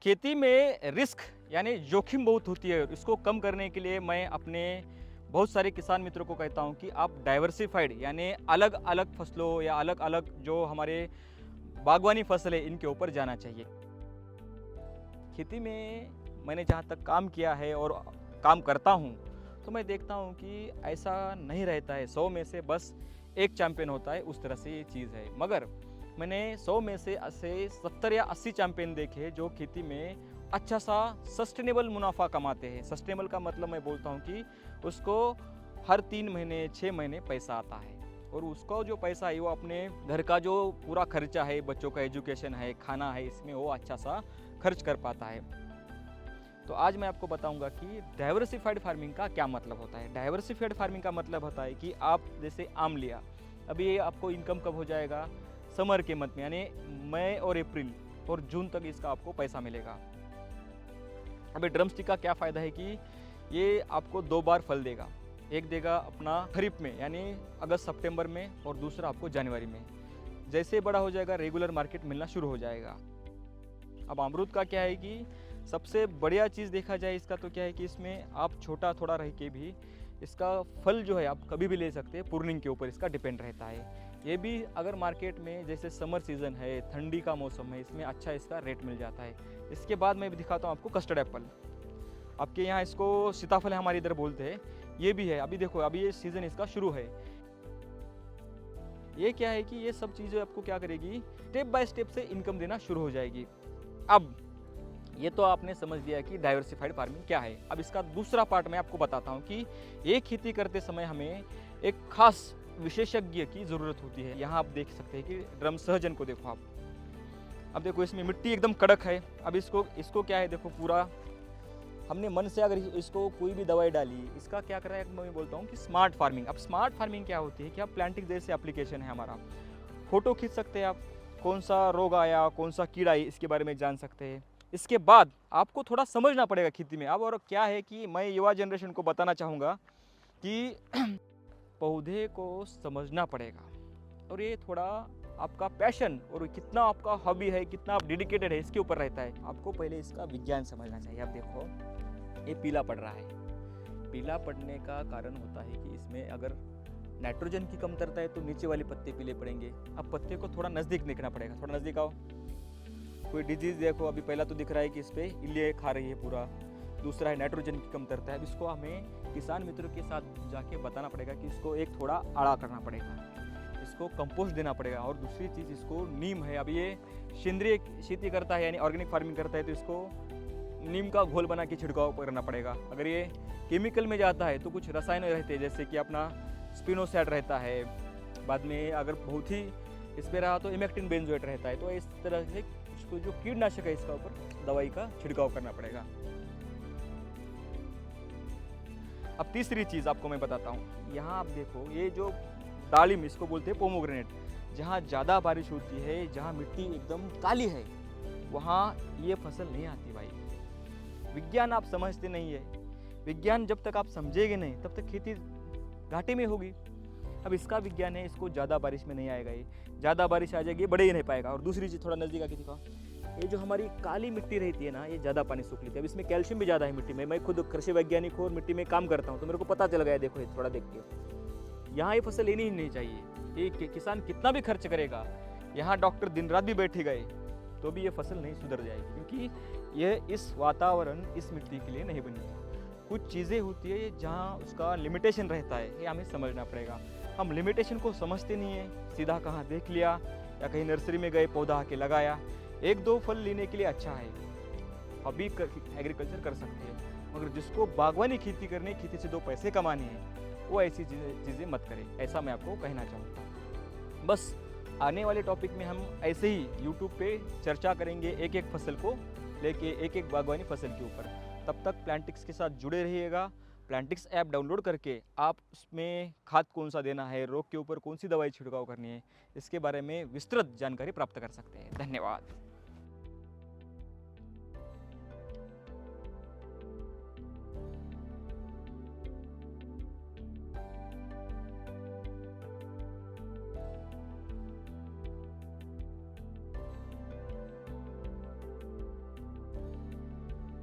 खेती में रिस्क यानी जोखिम बहुत होती है। इसको कम करने के लिए मैं अपने बहुत सारे किसान मित्रों को कहता हूं कि आप डाइवर्सिफाइड यानी अलग अलग फसलों या अलग अलग जो हमारे बागवानी फसल है इनके ऊपर जाना चाहिए। खेती में मैंने जहाँ तक काम किया है और काम करता हूँ तो मैं देखता हूँ कि ऐसा नहीं रहता है 100 में से बस एक चैंपियन होता है, उस तरह से ये चीज़ है। मगर मैंने 100 में से 70 या 80 चैंपियन देखे जो खेती में अच्छा सा सस्टेनेबल मुनाफा कमाते हैं। सस्टेनेबल का मतलब मैं बोलता हूँ कि उसको हर 3 महीने 6 महीने पैसा आता है और उसको जो पैसा है वो अपने घर का जो पूरा खर्चा है, बच्चों का एजुकेशन है, खाना है, इसमें वो अच्छा सा खर्च कर पाता है। तो आज मैं आपको बताऊंगा कि डाइवर्सिफाइड फार्मिंग का क्या मतलब होता है। डाइवर्सिफाइड फार्मिंग का मतलब होता है कि आप जैसे आम लिया, अभी ये आपको इनकम कब हो जाएगा, समर के मंथ में यानी मई और अप्रैल और जून तक इसका आपको पैसा मिलेगा। अभी ड्रमस्टिक का क्या फ़ायदा है कि ये आपको 2 बार फल देगा। एक देगा अपना खरीफ में यानी अगस्त सितंबर में और दूसरा आपको जनवरी में। जैसे बड़ा हो जाएगा रेगुलर मार्केट मिलना शुरू हो जाएगा। अब अमरूद का क्या है कि सबसे बढ़िया चीज़ देखा जाए इसका तो क्या है कि इसमें आप छोटा थोड़ा रह के भी इसका फल जो है आप कभी भी ले सकते हैं, पूर्णिंग के ऊपर इसका डिपेंड रहता है। ये भी अगर मार्केट में जैसे समर सीज़न है, ठंडी का मौसम है, इसमें अच्छा इसका रेट मिल जाता है। इसके बाद मैं भी दिखाता हूँ आपको कस्टर्ड एप्पल। आपके यहाँ इसको सीताफल हमारे इधर बोलते हैं, ये भी है। अभी देखो अभी ये सीज़न इसका शुरू है। ये क्या है कि ये सब चीज़ें आपको क्या करेगी, स्टेप बाय स्टेप से इनकम देना शुरू हो जाएगी। अब ये तो आपने समझ लिया कि डाइवर्सिफाइड फार्मिंग क्या है। अब इसका दूसरा पार्ट मैं आपको बताता हूँ कि ये खेती करते समय हमें एक खास विशेषज्ञ की ज़रूरत होती है। यहाँ आप देख सकते हैं कि ड्रम सहजन को देखो आप। अब देखो इसमें मिट्टी एकदम कड़क है। अब इसको क्या है देखो, पूरा हमने मन से अगर इसको कोई भी दवाई डाली, इसका क्या कर रहा है मैं बोलता हूँ कि स्मार्ट फार्मिंग। अब स्मार्ट फार्मिंग क्या होती है कि आप प्लांटिंग जैसे एप्लीकेशन है हमारा, फोटो खींच सकते हैं आप, कौन सा रोग आया, कौन सा कीड़ा आई, इसके बारे में जान सकते हैं। इसके बाद आपको थोड़ा समझना पड़ेगा खेती में। अब और क्या है कि मैं युवा जनरेशन को बताना चाहूँगा कि पौधे को समझना पड़ेगा और ये थोड़ा आपका पैशन और कितना आपका हॉबी है, कितना आप डेडिकेटेड है, इसके ऊपर रहता है। आपको पहले इसका विज्ञान समझना चाहिए। अब देखो ये पीला पड़ रहा है। पीला पड़ने का कारण होता है कि इसमें अगर नाइट्रोजन की कमतरता है तो नीचे वाले पत्ते पीले पड़ेंगे। अब पत्ते को थोड़ा नज़दीक देखना पड़ेगा, थोड़ा नज़दीक आओ। कोई डिजीज़ देखो, अभी पहला तो दिख रहा है कि इस पर इल्लियाँ खा रही है पूरा। दूसरा है नाइट्रोजन की कमतरता है। अब इसको हमें किसान मित्रों के साथ जाके बताना पड़ेगा कि इसको एक थोड़ा आड़ा करना पड़ेगा, इसको कंपोस्ट देना पड़ेगा। और दूसरी चीज़ इसको नीम है, अब ये सेंद्रीय खेती करता है यानी ऑर्गेनिक फार्मिंग करता है तो इसको नीम का घोल बना के छिड़काव करना पड़ेगा। अगर ये केमिकल में जाता है तो कुछ रसायन रहते हैं जैसे कि अपना स्पिनोसैड रहता है, बाद में अगर बहुत ही इस पर रहा तो इमेक्टिन बेंजोएट रहता है। तो इस तरह से उसको जो कीटनाशक है इसका ऊपर दवाई का छिड़काव करना पड़ेगा। अब तीसरी चीज़ आपको मैं बताता हूँ। यहाँ आप देखो ये जो दालिम इसको बोलते हैं पोमोग्रेनेट, जहाँ ज़्यादा बारिश होती है, जहाँ मिट्टी एकदम काली है, वहाँ ये फसल नहीं आती भाई। विज्ञान आप समझते नहीं है। विज्ञान जब तक आप समझेंगे नहीं तब तक खेती घाटे में होगी। अब इसका विज्ञान है, इसको ज़्यादा बारिश में नहीं आएगा, ये ज़्यादा बारिश आ जाएगी, बढ़े ही नहीं पाएगा। और दूसरी चीज़ थोड़ा नज़दीक आके दिखाओ, ये जो हमारी काली मिट्टी रहती है ना, ये ज़्यादा पानी सूख लेती है। अब इसमें कैल्शियम भी ज़्यादा है मिट्टी में। मैं खुद कृषि वैज्ञानिक हूँ और मिट्टी में काम करता हूँ तो मेरे को पता चल गया। देखो ये थोड़ा देख के, यहाँ ये फसल लेनी ही नहीं चाहिए। ये किसान कितना भी खर्च करेगा, यहाँ डॉक्टर दिन रात भी बैठे गए तो भी ये फसल नहीं सुधर जाएगी, क्योंकि ये इस वातावरण, इस मिट्टी के लिए नहीं बनी है। कुछ चीज़ें होती है जहाँ उसका लिमिटेशन रहता है, ये हमें समझना पड़ेगा। हम लिमिटेशन को समझते नहीं है, सीधा कहाँ देख लिया या कहीं नर्सरी में गए पौधा आके लगाया। 1-2 फल लेने के लिए अच्छा है, हॉबी एग्रीकल्चर कर सकते हैं, मगर जिसको बागवानी खेती करनी, खेती से 2 पैसे कमाने हैं, वो ऐसी चीज़ें मत करें। ऐसा मैं आपको कहना चाहूँगा। बस आने वाले टॉपिक में हम ऐसे ही यूट्यूब पे चर्चा करेंगे एक एक फसल को लेके, एक एक बागवानी फसल के ऊपर। तब तक प्लांटिक्स के साथ जुड़े रहिएगा। प्लांटिक्स ऐप डाउनलोड करके आप उसमें खाद कौन सा देना है, रोग के ऊपर कौन सी दवाई छिड़काव करनी है, इसके बारे में विस्तृत जानकारी प्राप्त कर सकते हैं। धन्यवाद।